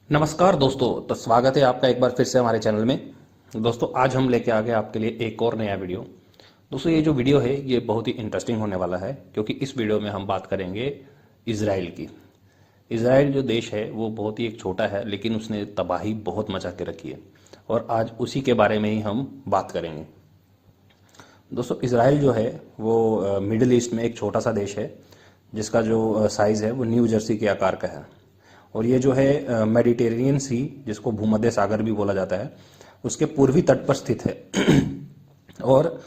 नमस्कार दोस्तों। तो स्वागत है आपका एक बार फिर से हमारे चैनल में। दोस्तों आज हम लेके आ गए आपके लिए एक और नया वीडियो। दोस्तों ये जो वीडियो है ये बहुत ही इंटरेस्टिंग होने वाला है, क्योंकि इस वीडियो में हम बात करेंगे इजराइल की। इजराइल जो देश है वो बहुत ही एक छोटा है, लेकिन उसने तबाही बहुत मचा के रखी है, और आज उसी के बारे में ही हम बात करेंगे। दोस्तों इजराइल जो है वो मिडिल ईस्ट में एक छोटा सा देश है, जिसका जो साइज़ है वो न्यू जर्सी के आकार का है। और ये जो है मेडिटेरेनियन सी, जिसको भूमध्य सागर भी बोला जाता है, उसके पूर्वी तट पर स्थित है और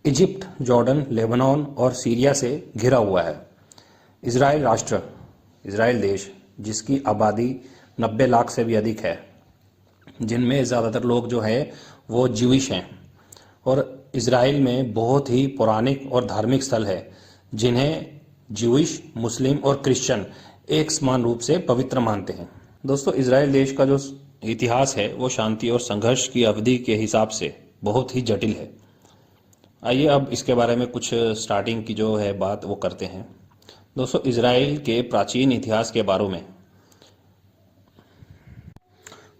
इजिप्ट, जॉर्डन, लेबनान और सीरिया से घिरा हुआ है। इजराइल राष्ट्र, इजराइल देश, जिसकी आबादी 90 लाख से भी अधिक है, जिनमें ज़्यादातर लोग जो है वो ज्यूइश हैं। और इजराइल में बहुत ही पौराणिक और धार्मिक स्थल है, जिन्हें ज्यूइश, मुस्लिम और क्रिश्चियन एक समान रूप से पवित्र मानते हैं। दोस्तों इजराइल देश का जो इतिहास है वो शांति और संघर्ष की अवधि के हिसाब से बहुत ही जटिल है। आइए अब इसके बारे में कुछ स्टार्टिंग की जो है बात वो करते हैं। दोस्तों इजराइल के प्राचीन इतिहास के बारे में,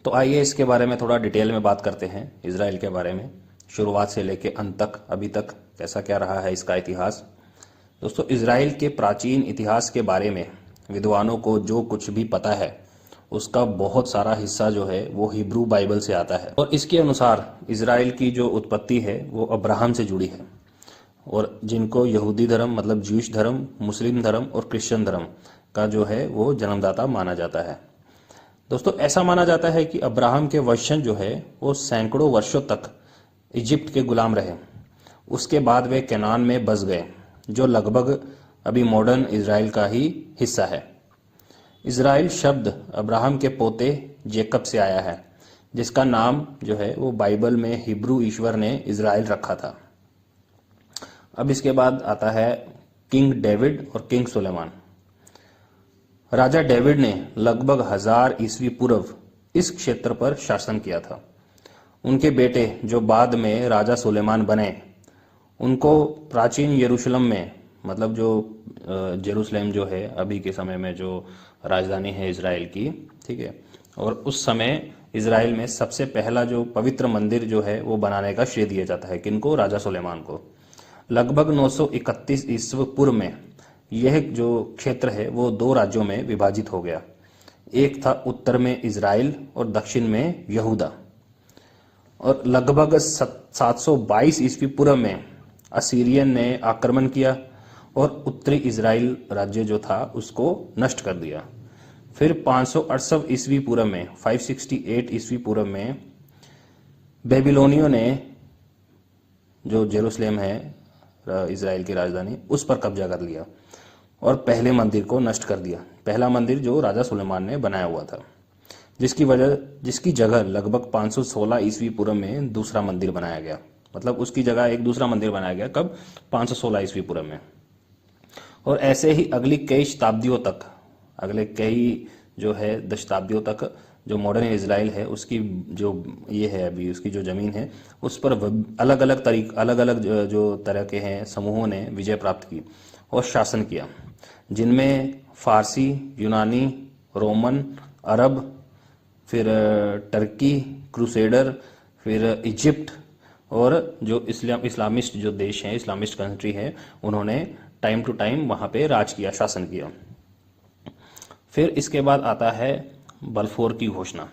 तो आइए इसके बारे में थोड़ा डिटेल में बात करते हैं। इजराइल के बारे में शुरुआत से लेकर अंत तक, अभी तक कैसा क्या रहा है इसका इतिहास। दोस्तों इजराइल के प्राचीन इतिहास के बारे में विद्वानों को जो कुछ भी पता है, उसका बहुत सारा हिस्सा जो है वो हिब्रू बाइबल से आता है। और इसके अनुसार इजराइल की जो उत्पत्ति है वो अब्राहम से जुड़ी है, और जिनको यहूदी धर्म मतलब ज्यूइश धर्म, मुस्लिम धर्म और क्रिश्चियन धर्म का जो है वो जन्मदाता माना जाता है। दोस्तों ऐसा माना जाता है कि अब्राहम के वंशज जो है वो सैकड़ों वर्षों तक इजिप्ट के गुलाम रहे। उसके बाद वे कनान में बस गए, जो लगभग अभी मॉडर्न इजराइल का ही हिस्सा है। इजराइल शब्द अब्राहम के पोते जेकब से आया है, जिसका नाम जो है वो बाइबल में हिब्रू ईश्वर ने इजराइल रखा था। अब इसके बाद आता है किंग डेविड और किंग सुलेमान। राजा डेविड ने लगभग 1000 ईस्वी पूर्व इस क्षेत्र पर शासन किया था। उनके बेटे जो बाद में राजा सुलेमान बने, उनको प्राचीन यरूशलेम में, मतलब जो जेरूसलेम जो है अभी के समय में जो राजधानी है इजराइल की, ठीक है, और उस समय इजराइल में सबसे पहला जो पवित्र मंदिर जो है वो बनाने का श्रेय दिया जाता है। किनको? राजा सुलेमान को। लगभग 931 ईस्वी पूर्व में यह जो क्षेत्र है वो 2 राज्यों में विभाजित हो गया। एक था उत्तर में इजराइल और दक्षिण में यहूदा। और लगभग 722 ईस्वी पूर्व में असीरियन ने आक्रमण किया और उत्तरी इजराइल राज्य जो था उसको नष्ट कर दिया। फिर 568 ईस्वी पूर्व में 568 ईस्वी पूर्व में बेबीलोनियों ने जो जेरूसलेम है इजराइल की राजधानी, उस पर कब्जा कर लिया और पहले मंदिर को नष्ट कर दिया। पहला मंदिर जो राजा सुलेमान ने बनाया हुआ था, जिसकी जगह लगभग 516 ईस्वी पूर्व में दूसरा मंदिर बनाया गया। मतलब उसकी जगह एक दूसरा मंदिर बनाया गया। कब? 516 ईस्वी पूर्व में। और ऐसे ही अगले कई जो है दशताब्दियों तक जो मॉडर्न इजराइल है उसकी जो ये है अभी उसकी जो जमीन है उस पर अलग अलग जो तरह के हैं समूहों ने विजय प्राप्त की और शासन किया, जिनमें फारसी, यूनानी, रोमन, अरब, फिर टर्की, क्रूसेडर, फिर इजिप्ट और जो इस्लामिस्ट जो देश हैं, इस्लामिस्ट कंट्री है, उन्होंने टाइम टू टाइम वहाँ पे राज किया, शासन किया। फिर इसके बाद आता है बलफोर की घोषणा।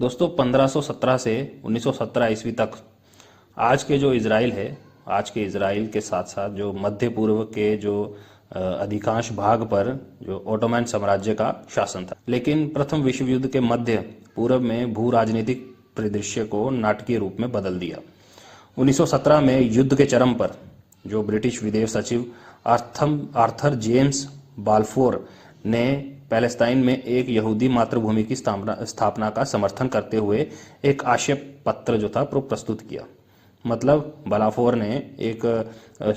दोस्तों 1517 से 1917 ईस्वी तक आज के जो इजराइल है, आज के इजराइल के साथ साथ जो मध्य पूर्व के जो अधिकांश भाग पर जो ओटोमन साम्राज्य का शासन था। लेकिन प्रथम विश्व युद्ध के मध्य पूर्व में भू राजनीतिक परिदृश्य को नाटकीय रूप में बदल दिया। 1917 में युद्ध के चरम पर जो ब्रिटिश विदेश सचिव आर्थर जेम्स बाल्फोर ने पैलेस्टाइन में एक यहूदी मातृभूमि की स्थापना का समर्थन करते हुए एक आशय पत्र जो था प्रस्तुत किया। मतलब बालाफोर ने एक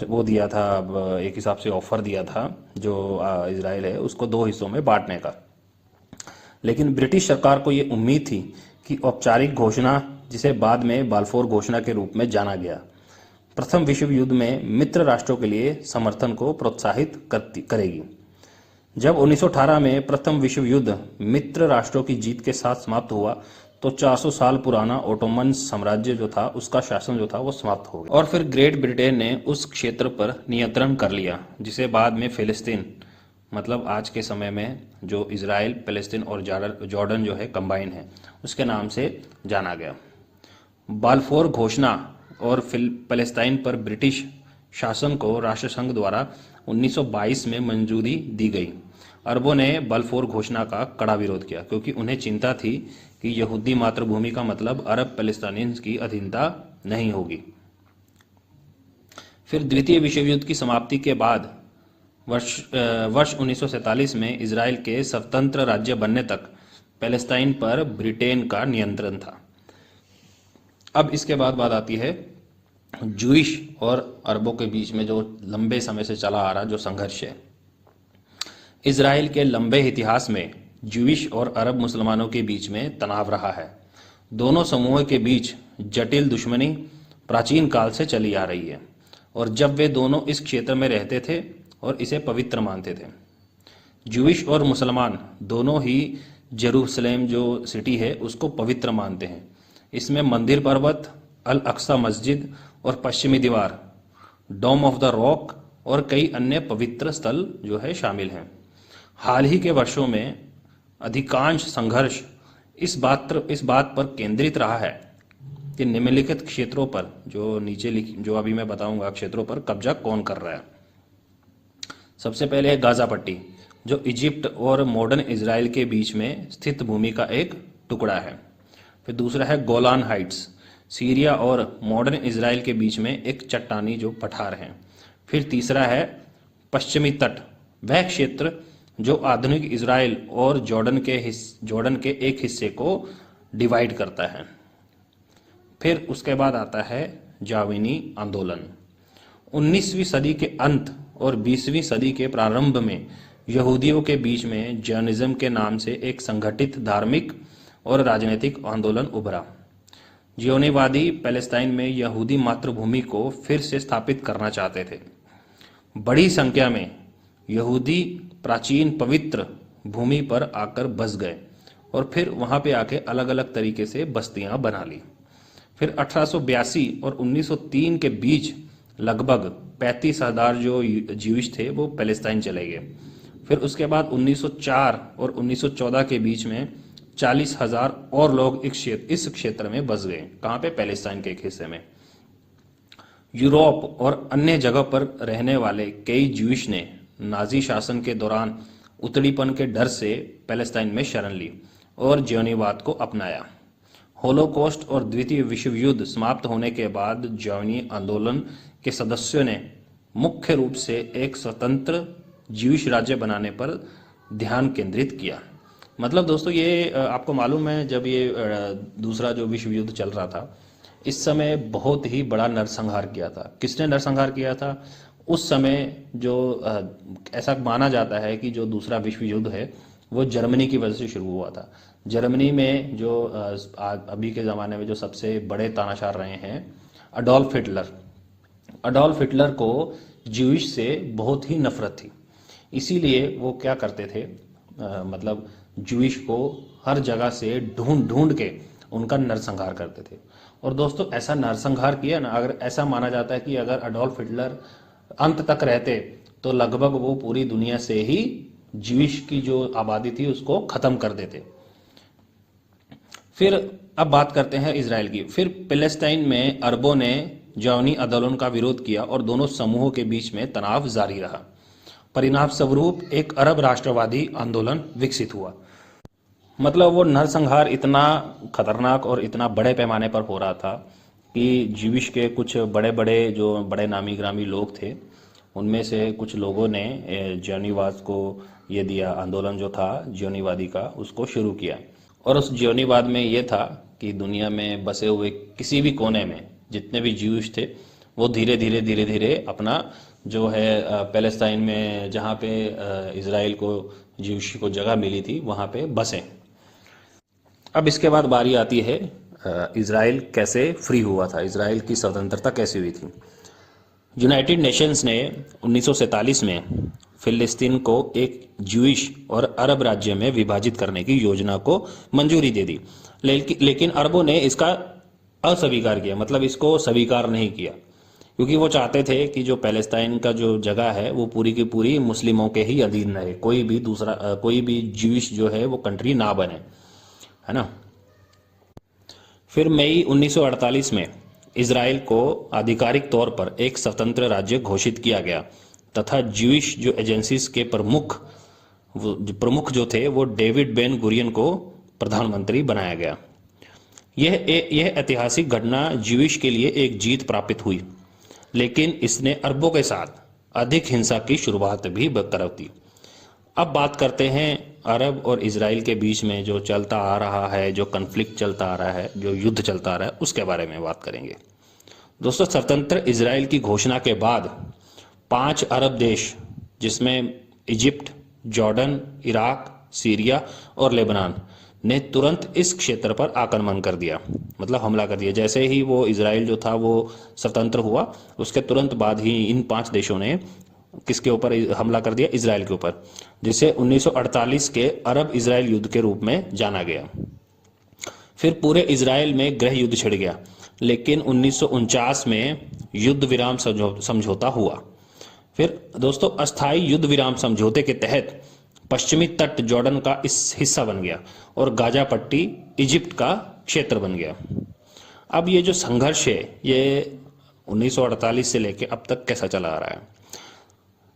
वो दिया था, एक हिसाब से ऑफर दिया था जो इजराइल है उसको 2 हिस्सों में बांटने का। लेकिन ब्रिटिश सरकार को ये उम्मीद थी कि औपचारिक घोषणा, जिसे बाद में बाल्फोर घोषणा के रूप में जाना गया, प्रथम विश्व युद्ध में मित्र राष्ट्रों के लिए समर्थन को प्रोत्साहित करेगी। जब 1918 में प्रथम विश्व युद्ध मित्र राष्ट्रों की जीत के साथ समाप्त हुआ तो 400 साल पुराना ओटोमन साम्राज्य जो था उसका शासन जो था वो समाप्त हो गया और फिर ग्रेट ब्रिटेन ने उस क्षेत्र पर नियंत्रण कर लिया, जिसे बाद में फिलिस्तीन, मतलब आज के समय में जो इजराइल, फिलिस्तीन और जॉर्डन जो है कंबाइन है, उसके नाम से जाना गया। बाल्फोर घोषणा और फिलिस्तीन पर ब्रिटिश शासन को राष्ट्रसंघ द्वारा 1922 में मंजूरी दी गई। अरबों ने बल्फोर घोषणा का कड़ा विरोध किया क्योंकि उन्हें चिंता थी कि यहूदी मातृभूमि का मतलब अरब पैलेस्टाइनियंस की अधीनता नहीं होगी। फिर द्वितीय विश्व युद्ध की समाप्ति के बाद वर्ष 1947 में इजराइल के स्वतंत्र राज्य बनने तक पैलेस्टाइन पर ब्रिटेन का नियंत्रण था। अब इसके बाद बात आती है जूइश और अरबों के बीच में जो लंबे समय से चला आ रहा जो संघर्ष है। इजराइल के लंबे इतिहास में जूइश और अरब मुसलमानों के बीच में तनाव रहा है। दोनों समूहों के बीच जटिल दुश्मनी प्राचीन काल से चली आ रही है और जब वे दोनों इस क्षेत्र में रहते थे और इसे पवित्र मानते थे। जूइश और मुसलमान दोनों ही जेरूसलेम जो सिटी है उसको पवित्र मानते हैं। इसमें मंदिर पर्वत, अल अक्सा मस्जिद और पश्चिमी दीवार, डोम ऑफ द रॉक और कई अन्य पवित्र स्थल जो है शामिल हैं। हाल ही के वर्षों में अधिकांश संघर्ष इस बात पर केंद्रित रहा है कि निम्नलिखित क्षेत्रों पर जो अभी मैं बताऊंगा क्षेत्रों पर कब्जा कौन कर रहा है। सबसे पहले है गाजा पट्टी, जो इजिप्ट और मॉडर्न इजराइल के बीच में स्थित भूमि का एक टुकड़ा है। फिर दूसरा है गोलान हाइट्स, सीरिया और मॉडर्न इजराइल के बीच में एक चट्टानी जो पठार है। फिर तीसरा है पश्चिमी तट, वह क्षेत्र जो आधुनिक इजराइल और जॉर्डन के एक हिस्से को डिवाइड करता है। फिर उसके बाद आता है जाविनी आंदोलन। 19वीं सदी के अंत और 20वीं सदी के प्रारंभ में यहूदियों के बीच में जॉनिज्म के नाम से एक संगठित धार्मिक और राजनीतिक आंदोलन उभरा। जियोनीवादी पैलेस्टाइन में यहूदी मातृभूमि को फिर से स्थापित करना चाहते थे। बड़ी संख्या में यहूदी प्राचीन पवित्र भूमि पर आकर बस गए और फिर वहां पे आके अलग अलग तरीके से बस्तियां बना ली। फिर 1882 और 1903 के बीच लगभग 35,000 जो ज्यूइश थे वो पैलेस्टाइन चले गए। फिर उसके बाद 1904 और 1914 के बीच में 40,000 और लोग इस क्षेत्र में बस गए। कहाँ पे? पैलेस्टाइन के एक हिस्से में। यूरोप और अन्य जगह पर रहने वाले कई ज्यूइश ने नाजी शासन के दौरान उतड़ीपन के डर से पैलेस्टाइन में शरण ली और जियोनीवाद को अपनाया। होलोकॉस्ट और द्वितीय विश्व युद्ध समाप्त होने के बाद जियोनी आंदोलन के सदस्यों ने मुख्य रूप से एक स्वतंत्र ज्यूइश राज्य बनाने पर ध्यान केंद्रित किया। मतलब दोस्तों ये आपको मालूम है जब ये दूसरा जो विश्व युद्ध चल रहा था इस समय बहुत ही बड़ा नरसंहार किया था। किसने नरसंहार किया था? उस समय जो ऐसा माना जाता है कि जो दूसरा विश्व युद्ध है वो जर्मनी की वजह से शुरू हुआ था। जर्मनी में जो अभी के ज़माने में जो सबसे बड़े तानाशाह रहे हैं अडोल्फ हिटलर को ज्यूइश से बहुत ही नफरत थी। इसीलिए वो क्या करते थे, मतलब ज्यूइश को हर जगह से ढूंढ के उनका नरसंहार करते थे। और दोस्तों ऐसा नरसंहार किया ना, अगर ऐसा माना जाता है कि अगर अडोल्फ हिटलर अंत तक रहते तो लगभग वो पूरी दुनिया से ही ज्यूइश की जो आबादी थी उसको खत्म कर देते। फिर अब बात करते हैं इजराइल की। फिर पैलेस्टाइन में अरबों ने जियोनी आंदोलन का विरोध किया और दोनों समूहों के बीच में तनाव जारी रहा। परिणाम स्वरूप एक अरब राष्ट्रवादी आंदोलन विकसित हुआ। मतलब वो नरसंहार इतना खतरनाक और इतना बड़े पैमाने पर हो रहा था कि ज्यूइश के कुछ बड़े नामी ग्रामी लोग थे, उनमें से कुछ लोगों ने जियोनीवाद को ये दिया, आंदोलन जो था जियोनीवादी का उसको शुरू किया। और उस जियोनीवाद में ये था कि दुनिया में बसे हुए किसी भी कोने में जितने भी ज्यूइश थे वो धीरे धीरे अपना जो है पैलेस्टाइन में जहाँ पे इजराइल को ज्यूइश को जगह मिली थी वहाँ पे बसें। अब इसके बाद बारी आती है इजराइल कैसे फ्री हुआ था, इजराइल की स्वतंत्रता कैसे हुई थी। यूनाइटेड नेशंस ने 1947 में फिलिस्तीन को एक ज्यूइश और अरब राज्य में विभाजित करने की योजना को मंजूरी दे दी। लेकिन अरबों ने इसका अस्वीकार किया, मतलब इसको स्वीकार नहीं किया, क्योंकि वो चाहते थे कि जो पैलेस्टाइन का जो जगह है वो पूरी की पूरी मुस्लिमों के ही अधीन रहे, कोई भी ज्यूइश जो है वो कंट्री ना बने, है ना। फिर मई 1948 में इजराइल को आधिकारिक तौर पर एक स्वतंत्र राज्य घोषित किया गया तथा ज्यूइश जो एजेंसीज के प्रमुख जो थे वो डेविड बेन गुरियन को प्रधानमंत्री बनाया गया। यह ऐतिहासिक घटना ज्यूइश के लिए एक जीत प्राप्त हुई, लेकिन इसने अरबों के साथ अधिक हिंसा की शुरुआत भी कर दी। अब बात करते हैं अरब और इजराइल के बीच में जो चलता आ रहा है, जो कन्फ्लिक्ट चलता आ रहा है, जो युद्ध चलता आ रहा है, उसके बारे में बात करेंगे। दोस्तों, स्वतंत्र इजराइल की घोषणा के बाद 5 अरब देश जिसमें इजिप्ट, जॉर्डन, इराक, सीरिया और लेबनान ने तुरंत इस क्षेत्र पर आक्रमण कर दिया, मतलब हमला कर दिया। जैसे ही वो इजराइल जो था वो स्वतंत्र हुआ, उसके तुरंत बाद ही इन 5 देशों ने किसके ऊपर हमला कर दिया? इजराइल के ऊपर, जिसे 1948 के अरब इजराइल युद्ध के रूप में जाना गया। फिर पूरे इजराइल में गृह युद्ध छिड़ गया, लेकिन 1949 में युद्ध विराम समझौता हुआ। फिर दोस्तों, अस्थायी युद्ध विराम समझौते के तहत पश्चिमी तट जॉर्डन का इस हिस्सा बन गया और गाजा पट्टी इजिप्ट का क्षेत्र बन गया। अब ये जो संघर्ष है ये 1948 से लेकर अब तक कैसा चला आ रहा है?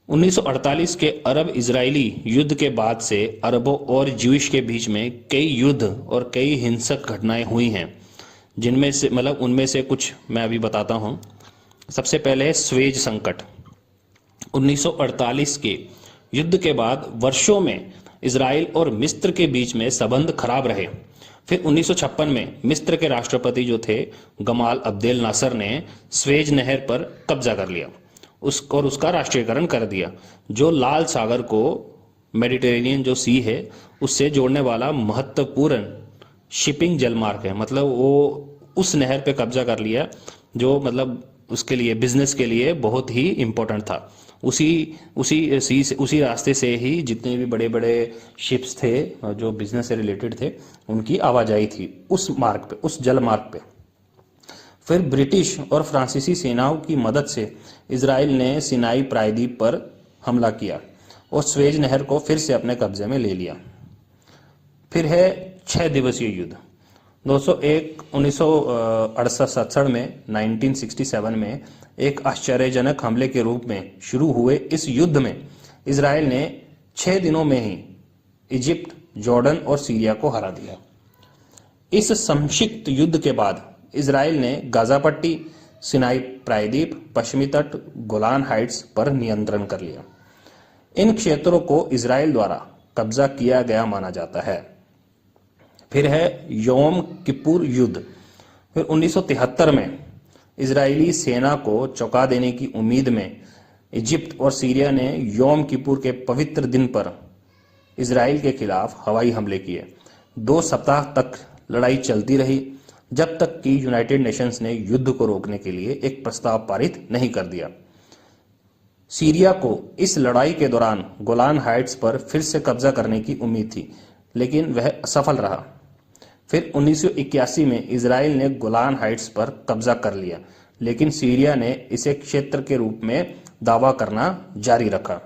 1948 के अरब इजरायली युद्ध के बाद से अरबों और ज्यूइश के बीच में कई युद्ध और कई हिंसक घटनाएं हुई हैं, जिनमें से उनमें से कुछ मैं अभी बताता हूं। सबसे पहले है स्वेज संकट। 1948 के युद्ध के बाद वर्षों में इजराइल और मिस्र के बीच में संबंध खराब रहे। फिर 1956 में मिस्र के राष्ट्रपति जो थे गमाल अब्देल नासर ने स्वेज नहर पर कब्जा कर लिया और उसका राष्ट्रीयकरण कर दिया, जो लाल सागर को मेडिटेरेनियन जो सी है उससे जोड़ने वाला महत्वपूर्ण शिपिंग जलमार्ग है। मतलब वो उस नहर पे कब्जा कर लिया जो उसके लिए, बिजनेस के लिए बहुत ही इंपॉर्टेंट था। उसी रास्ते से ही जितने भी बड़े बड़े शिप्स थे जो बिजनेस से रिलेटेड थे उनकी आवाजाही थी उस मार्ग पे, उस जल मार्ग पे। फिर ब्रिटिश और फ्रांसीसी सेनाओं की मदद से इजराइल ने सिनाई प्रायद्वीप पर हमला किया और स्वेज नहर को फिर से अपने कब्जे में ले लिया। फिर है 6 दिवसीय युद्ध। 1967 में 1967 में एक आश्चर्यजनक हमले के रूप में शुरू हुए इस युद्ध में इजराइल ने 6 दिनों में ही इजिप्ट, जॉर्डन और सीरिया को हरा दिया। इस संक्षिप्त युद्ध के बाद इजराइल ने गाजा पट्टी, सिनाई प्रायद्वीप, पश्चिमी तट, गोलान हाइट्स पर नियंत्रण कर लिया। इन क्षेत्रों को इजराइल द्वारा कब्जा किया गया माना जाता है। फिर है योम किपुर युद्ध। फिर 1973 में इजरायली सेना को चौंका देने की उम्मीद में इजिप्ट और सीरिया ने योम किपुर के पवित्र दिन पर इजराइल के खिलाफ हवाई हमले किए। 2 सप्ताह तक लड़ाई चलती रही, जब तक कि यूनाइटेड नेशंस ने युद्ध को रोकने के लिए एक प्रस्ताव पारित नहीं कर दिया। सीरिया को इस लड़ाई के दौरान गोलान हाइट्स पर फिर से कब्जा करने की उम्मीद थी, लेकिन वह असफल रहा। फिर 1981 में इजराइल ने गोलान हाइट्स पर कब्जा कर लिया, लेकिन सीरिया ने इसे क्षेत्र के रूप में दावा करना जारी रखा।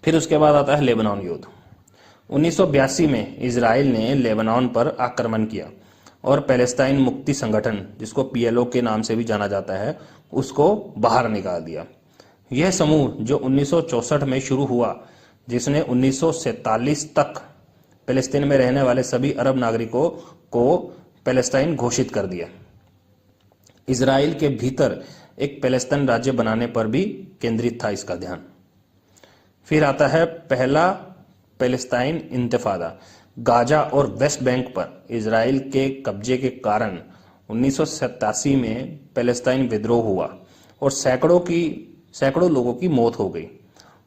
फिर उसके बाद आता है लेबनान युद्ध। 1982 में इजराइल ने लेबनान पर आक्रमण किया और पैलेस्टाइन मुक्ति संगठन, जिसको PLO के नाम से भी जाना जाता है, उसको बाहर निकाल दिया। यह समूह जो 1964 में शुरू हुआ, जिसने 1947 तक पैलेस्टीन में रहने वाले सभी अरब नागरिकों को पैलेस्टाइन घोषित कर दिया। इजराइल के भीतर एक पैलेस्टाइन राज्य बनाने पर भी केंद्रित था इसका ध्यान। फिर आता है पहला पैलेस्टाइन इंतिफादा। गाजा और वेस्ट बैंक पर इजराइल के कब्जे के कारण 1987 में पैलेस्टाइन विद्रोह हुआ और सैकड़ों लोगों की मौत हो गई।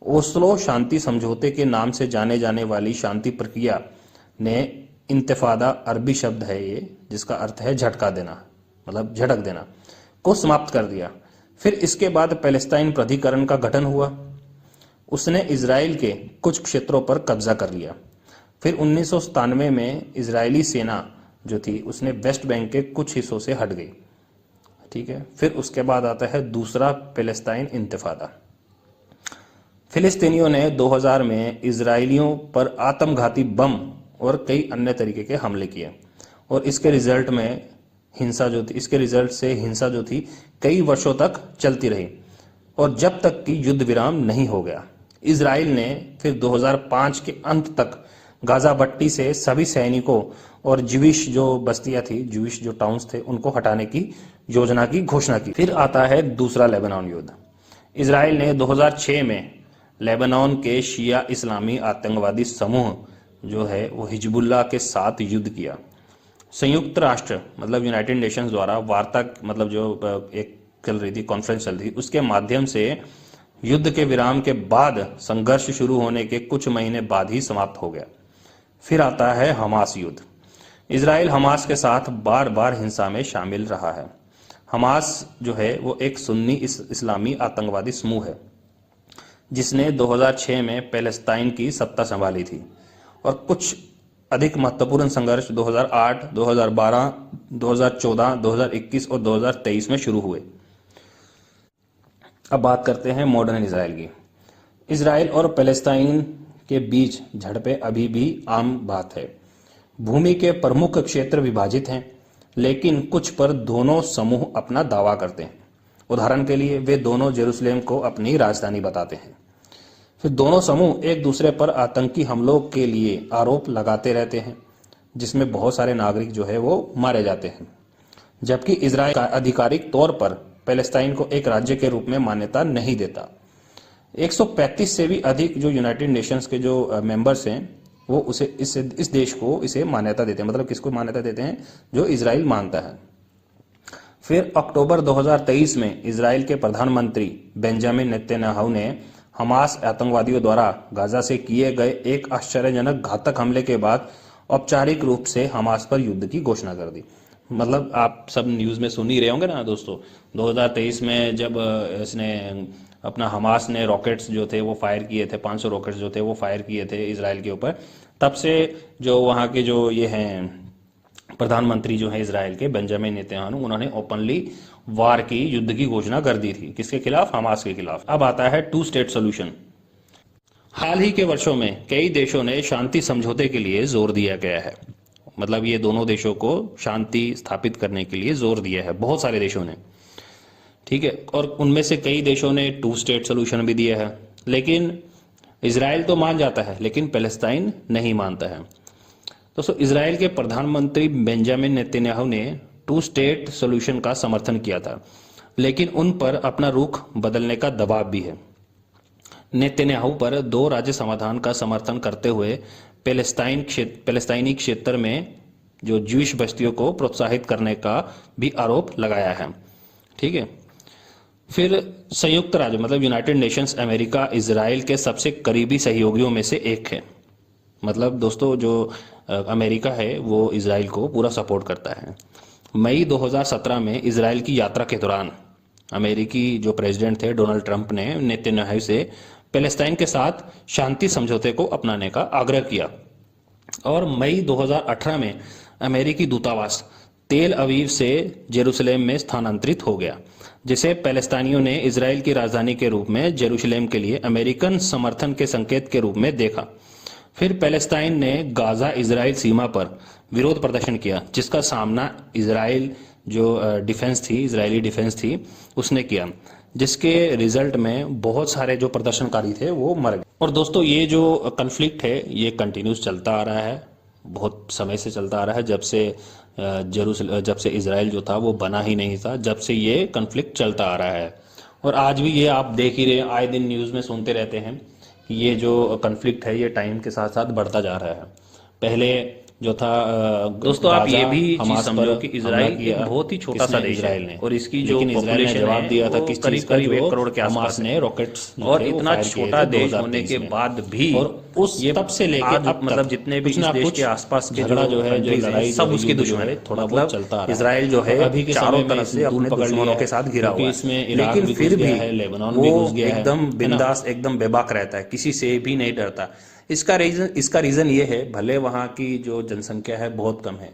ओस्लो शांति समझौते के नाम से जाने जाने वाली शांति प्रक्रिया ने इंतिफादा, अरबी शब्द है ये, जिसका अर्थ है झटका देना, मतलब झटक देना, को समाप्त कर दिया। फिर इसके बाद पैलेस्टाइन प्राधिकरण का गठन हुआ। उसने इजराइल के कुछ क्षेत्रों पर कब्जा कर लिया। फिर 1997 में इजरायली सेना जो थी उसने वेस्ट बैंक के कुछ हिस्सों से हट गई। ठीक है, फिर उसके बाद आता है दूसरा पैलेस्टाइन इंतिफादा। फिलिस्तीनियों ने 2000 में इजरायलियों पर आत्मघाती बम और कई अन्य तरीके के हमले किए और इसके रिजल्ट से हिंसा जो थी कई वर्षों तक चलती रही और जब तक कि युद्ध विराम नहीं हो गया। इजराइल ने फिर 2005 के अंत तक गाजा पट्टी से सभी सैनिकों और ज्यूइश जो बस्तियां थी, ज्यूइश जो टाउन्स थे, उनको हटाने की योजना की घोषणा की। फिर आता है दूसरा लेबनान युद्ध। इजराइल ने 2006 में लेबनान के शिया इस्लामी आतंकवादी समूह जो है वो हिजबुल्लाह के साथ युद्ध किया। संयुक्त राष्ट्र मतलब यूनाइटेड नेशंस द्वारा वार्ता मतलब जो एक चल रही थी, कॉन्फ्रेंस चल रही थी, उसके माध्यम से युद्ध के विराम के बाद संघर्ष शुरू होने के कुछ महीने बाद ही समाप्त हो गया। फिर आता है हमास युद्ध। इजराइल हमास के साथ बार बार हिंसा में शामिल रहा है। हमास जो है वो एक सुन्नी इस्लामी आतंकवादी समूह है जिसने 2006 में पैलेस्टाइन की सत्ता संभाली थी और कुछ अधिक महत्वपूर्ण संघर्ष 2008, 2012, 2014, 2021 और 2023 में शुरू हुए। अब बात करते हैं मॉडर्न इजराइल की। इजराइल और पैलेस्टाइन के बीच झड़पें अभी भी आम बात है। भूमि के प्रमुख क्षेत्र विभाजित हैं, लेकिन कुछ पर दोनों समूह अपना दावा करते हैं। उदाहरण के लिए वे दोनों जेरूसलेम को अपनी राजधानी बताते हैं। फिर दोनों समूह एक दूसरे पर आतंकी हमलों के लिए आरोप लगाते रहते हैं, जिसमें बहुत सारे नागरिक जो है वो मारे जाते हैं। जबकि इजराइल आधिकारिक तौर पर पैलेस्टाइन को एक राज्य के रूप में मान्यता नहीं देता। 135 से भी अधिक जो यूनाइटेड नेशंस के जो मेंबर्स हैं वो इस देश को इसे मान्यता देते हैं। मतलब किसको मान्यता देते हैं? जो इजराइल मानता है। फिर अक्टूबर 2023 में इजराइल के प्रधानमंत्री बेंजामिन नेतन्याहू ने हमास आतंकवादियों द्वारा गाजा से किए गए एक आश्चर्यजनक घातक हमले के बाद औपचारिक रूप से हमास पर युद्ध की घोषणा कर दी। मतलब आप सब न्यूज़ में सुन ही रहे होंगे ना दोस्तों, 2023 में जब इसने अपना हमास ने रॉकेट्स जो थे वो फायर किए थे, 500 रॉकेट्स जो थे वो फायर किए थे इजराइल के ऊपर, तब से जो वहाँ के जो ये हैं प्रधानमंत्री जो है इजराइल के बेंजामिन नेतन्याहू, उन्होंने ओपनली वार की, युद्ध की घोषणा कर दी थी। किसके खिलाफ? हमास के खिलाफ। अब आता है 2 स्टेट सोल्यूशन। हाल ही के वर्षों में कई देशों ने शांति समझौते के लिए जोर दिया गया है। मतलब ये दोनों देशों को शांति स्थापित करने के लिए जोर दिया है, बहुत सारे देशों ने। ठीक है, और उनमें से कई देशों ने 2 स्टेट सोल्यूशन भी दिया है। लेकिन इजराइल तो मान जाता है, लेकिन पैलेस्टाइन नहीं मानता है। दोस्तों, इजराइल के प्रधानमंत्री बेंजामिन नेतन्याहू ने 2 स्टेट सोल्यूशन का समर्थन किया था, लेकिन उन पर अपना रुख बदलने का दबाव भी है। नेतन्याहू पर 2 राज्य समाधान का समर्थन करते हुए पैलेस्टाइनी क्षेत्र में जो ज्यूइश बस्तियों को प्रोत्साहित करने का भी आरोप लगाया है। ठीक है, फिर संयुक्त राज्य मतलब यूनाइटेड नेशंस अमेरिका इजराइल के सबसे करीबी सहयोगियों में से एक है। मतलब दोस्तों, जो अमेरिका है वो इजराइल को पूरा सपोर्ट करता है। मई 2017 में इजराइल की यात्रा के दौरान अमेरिकी जो प्रेसिडेंट थे डोनाल्ड ट्रंप ने नेतन्याहू से पैलेस्टाइन के साथ शांति समझौते को अपनाने का आग्रह किया और मई 2018 में अमेरिकी दूतावास तेल अवीव से जेरूसलेम में स्थानांतरित हो गया, जिसे पैलेस्टाइनियों ने इजराइल की राजधानी के रूप में जेरूसलेम के लिए अमेरिकन समर्थन के संकेत के रूप में देखा। फिर पैलेस्टाइन ने गाजा इजराइल सीमा पर विरोध प्रदर्शन किया, जिसका सामना इजराइल जो डिफेंस थी, इजरायली डिफेंस थी, उसने किया, जिसके रिजल्ट में बहुत सारे जो प्रदर्शनकारी थे वो मर गए। और दोस्तों, ये जो कन्फ्लिक्ट है ये कंटिन्यूस चलता आ रहा है, बहुत समय से चलता आ रहा है। जब से इजराइल जो था वो बना ही नहीं था, जब से ये कन्फ्लिक्ट चलता आ रहा है। और आज भी ये आप देख ही रहे हैं, आए दिन न्यूज़ में सुनते रहते हैं कि ये जो कन्फ्लिक्ट है ये टाइम के साथ साथ बढ़ता जा रहा है। पहले जो था दोस्तों, आप ये भी चीज समझो कि इजराइल एक बहुत ही छोटा सा देश है और इसकी जो पॉपुलेशन जवाब दिया था कि करीब 1 करोड़ के आसपास ने रॉकेट्स, और इतना छोटा देश होने के बाद भी उस तब से लेके अब मतलब जितने भी इस देश के आसपास के झगड़ा जो है, जो लड़ाई, सब जो उसकी युद्ध जो दुश्मन है, है, थोड़ा मतलब बहुत चलता आ रहा है। इजराइल जो है अभी के चारों समय में तरफ से तूल अपने पकड़ दुश्मनों लिया के है, साथ घिरा क्योंकि हुआ इसमें है, इराक लेकिन भी फिर घुस भी गया है, लेबनान वो भी घुस गया है एकदम ना। बिंदास, एकदम बेबाक रहता है, किसी से भी नहीं डरता। इसका रीजन ये है, भले वहाँ की जो जनसंख्या है बहुत कम है,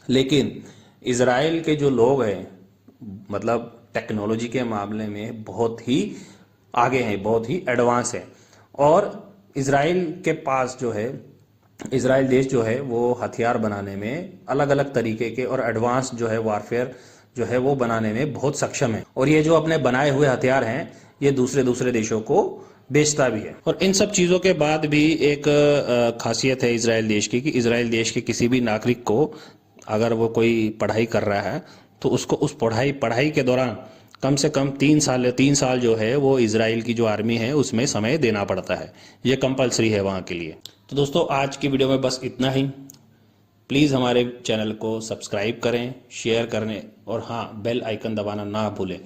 लेकिन इसराइल के जो लोग हैं मतलब टेक्नोलॉजी के मामले में बहुत ही आगे हैं, बहुत ही एडवांस हैं। और इसराइल के पास जो है, इसराइल देश जो है वो हथियार बनाने में अलग अलग तरीके के और एडवांस जो है वारफेयर जो है वो बनाने में बहुत सक्षम है। और ये जो अपने बनाए हुए हथियार हैं ये दूसरे दूसरे देशों को बेचता भी है। और इन सब चीज़ों के बाद भी एक खासियत है इसराइल देश की, कि इसराइल देश के किसी भी नागरिक को अगर वो कोई पढ़ाई कर रहा है तो उसको उस पढ़ाई के दौरान कम से कम 3 साल जो है वो इसराइल की जो आर्मी है उसमें समय देना पड़ता है। ये कंपलसरी है वहाँ के लिए। तो दोस्तों आज की वीडियो में बस इतना ही। प्लीज़ हमारे चैनल को सब्सक्राइब करें, शेयर करें और हाँ, बेल आइकन दबाना ना भूलें,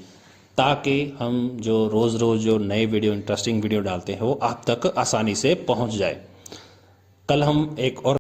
ताकि हम जो रोज़ रोज़ जो नए वीडियो, इंटरेस्टिंग वीडियो डालते हैं वो आप तक आसानी से पहुंच जाए। कल हम एक और